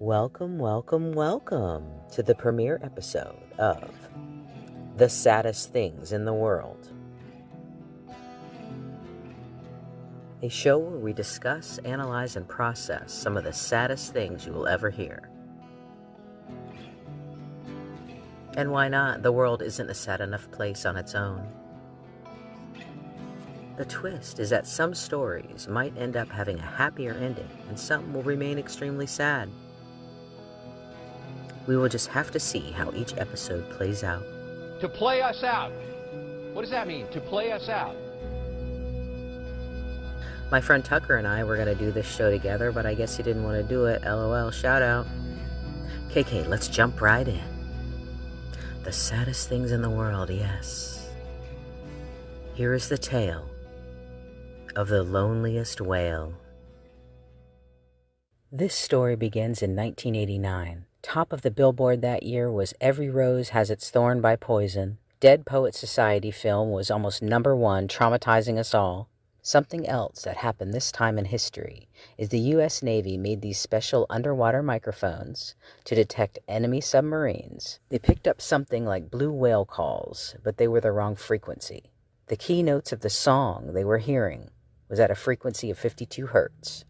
Welcome, welcome, welcome to the premiere episode of The Saddest Things in the World, a show where we discuss, analyze, and process some of the saddest things you will ever hear. And why not? The world isn't a sad enough place on its own. The twist is that some stories might end up having a happier ending, and some will remain extremely sad. We will just have to see how each episode plays out. To play us out. What does that mean, to play us out? My friend Tucker and I were going to do this show together, but I guess he didn't want to do it. LOL, shout out. KK, let's jump right in. The saddest things in the world, yes. Here is the tale of the loneliest whale. This story begins in 1989. Top of the billboard that year was Every Rose Has Its Thorn by Poison. Dead Poets Society film was almost #1, traumatizing us all. Something else that happened this time in history is the U.S. Navy made these special underwater microphones to detect enemy submarines. They picked up something like blue whale calls, but they were the wrong frequency. The key notes of the song they were hearing was at a frequency of 52 hertz.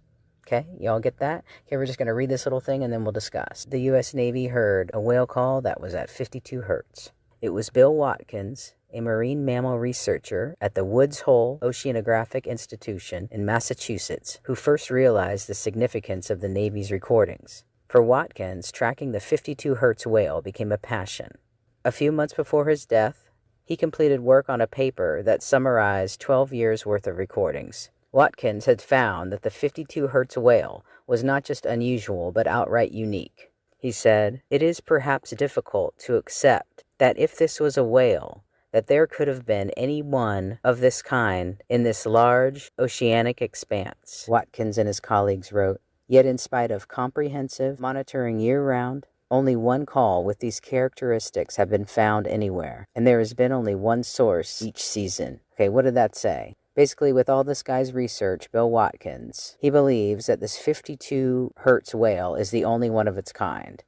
Okay, y'all get that? Okay, we're just going to read this little thing and then we'll discuss. The U.S. Navy heard a whale call that was at 52 hertz. It was Bill Watkins, a marine mammal researcher at the Woods Hole Oceanographic Institution in Massachusetts, who first realized the significance of the Navy's recordings. For Watkins, tracking the 52 hertz whale became a passion. A few months before his death, he completed work on a paper that summarized 12 years' worth of recordings. Watkins had found that the 52 hertz whale was not just unusual, but outright unique. He said, "It is perhaps difficult to accept that if this was a whale, that there could have been any one of this kind in this large oceanic expanse," Watkins and his colleagues wrote. Yet in spite of comprehensive monitoring year-round, only one call with these characteristics have been found anywhere, and there has been only one source each season. Okay, what did that say? Basically, with all this guy's research, Bill Watkins, he believes that this 52 hertz whale is the only one of its kind.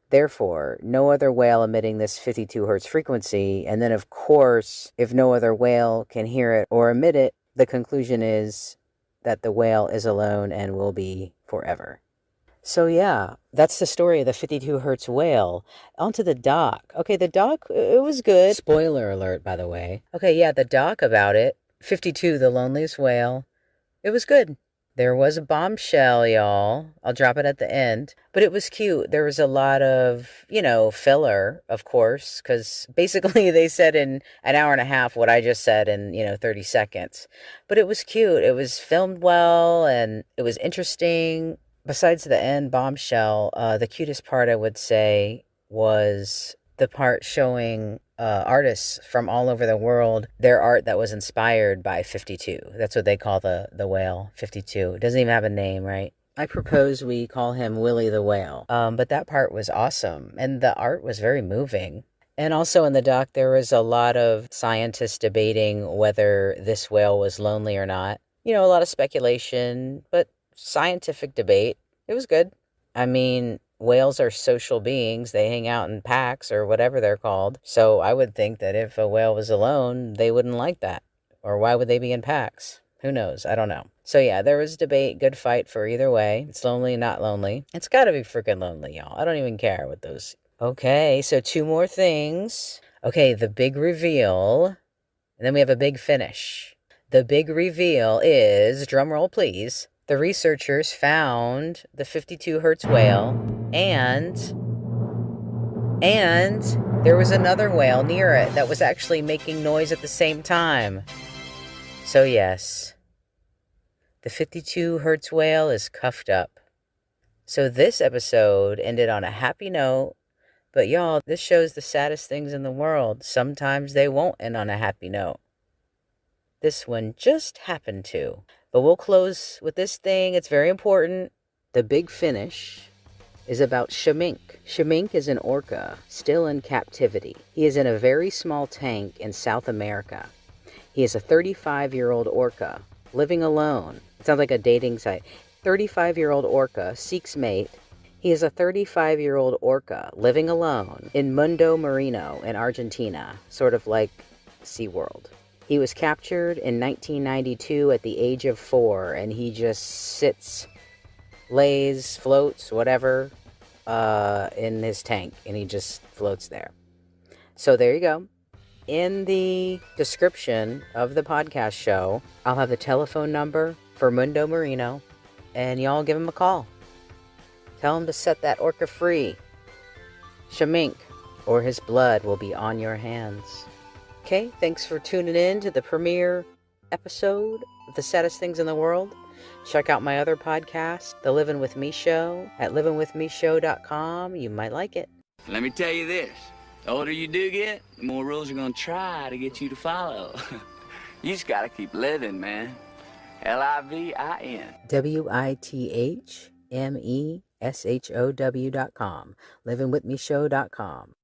Therefore, no other whale emitting this 52 hertz frequency, and then of course, if no other whale can hear it or emit it, the conclusion is that the whale is alone and will be forever. So yeah, that's the story of the 52 hertz whale. Onto the doc. Okay, the doc, it was good. Spoiler alert, by the way. Okay, yeah, the doc about it. 52, The Loneliest Whale. It was good. There was a bombshell, y'all. I'll drop it at the end. But it was cute. There was a lot of, filler, of course, because basically they said in an hour and a half what I just said in, 30 seconds. But it was cute. It was filmed well, and it was interesting. Besides the end bombshell, the cutest part, I would say, was the part showing artists from all over the world, their art that was inspired by 52. That's what they call the whale, 52. It doesn't even have a name, right? I propose we call him Willie the Whale. But that part was awesome, and the art was very moving. And also in the doc, there was a lot of scientists debating whether this whale was lonely or not. A lot of speculation, but scientific debate. It was good. I mean, whales are social beings. They hang out in packs or whatever they're called. So I would think that if a whale was alone, they wouldn't like that. Or why would they be in packs? Who knows? I don't know. So yeah, there was debate, good fight for either way. It's lonely, not lonely. It's gotta be freaking lonely, y'all. I don't even care what those... Okay, so 2 more things. Okay, the big reveal. And then we have a big finish. The big reveal is, drumroll please, the researchers found the 52 hertz whale, and there was another whale near it that was actually making noise at the same time. So yes, the 52 hertz whale is cuffed up. So this episode ended on a happy note, but y'all, this shows the saddest things in the world. Sometimes they won't end on a happy note. This one just happened to. But we'll close with this thing. It's very important. The big finish is about Shamink. Shamink is an orca, still in captivity. He is in a very small tank in South America. He is a 35-year-old orca, living alone. It sounds like a dating site. 35-year-old orca seeks mate. He is a 35-year-old orca living alone in Mundo Marino in Argentina, sort of like SeaWorld. He was captured in 1992 at the age of 4, and he just sits, lays, floats, whatever, in his tank, and he just floats there. So there you go. In the description of the podcast show, I'll have the telephone number for Mundo Marino, and y'all give him a call. Tell him to set that orca free. Shamink, or his blood will be on your hands. Okay, thanks for tuning in to the premiere episode of The Saddest Things in the World. Check out my other podcast, The Living With Me Show, at livingwithmeshow.com. You might like it. Let me tell you this. The older you do get, the more rules are going to try to get you to follow. You just got to keep living, man. LIVIN. WITHMESHOW.com. Livingwithmeshow.com.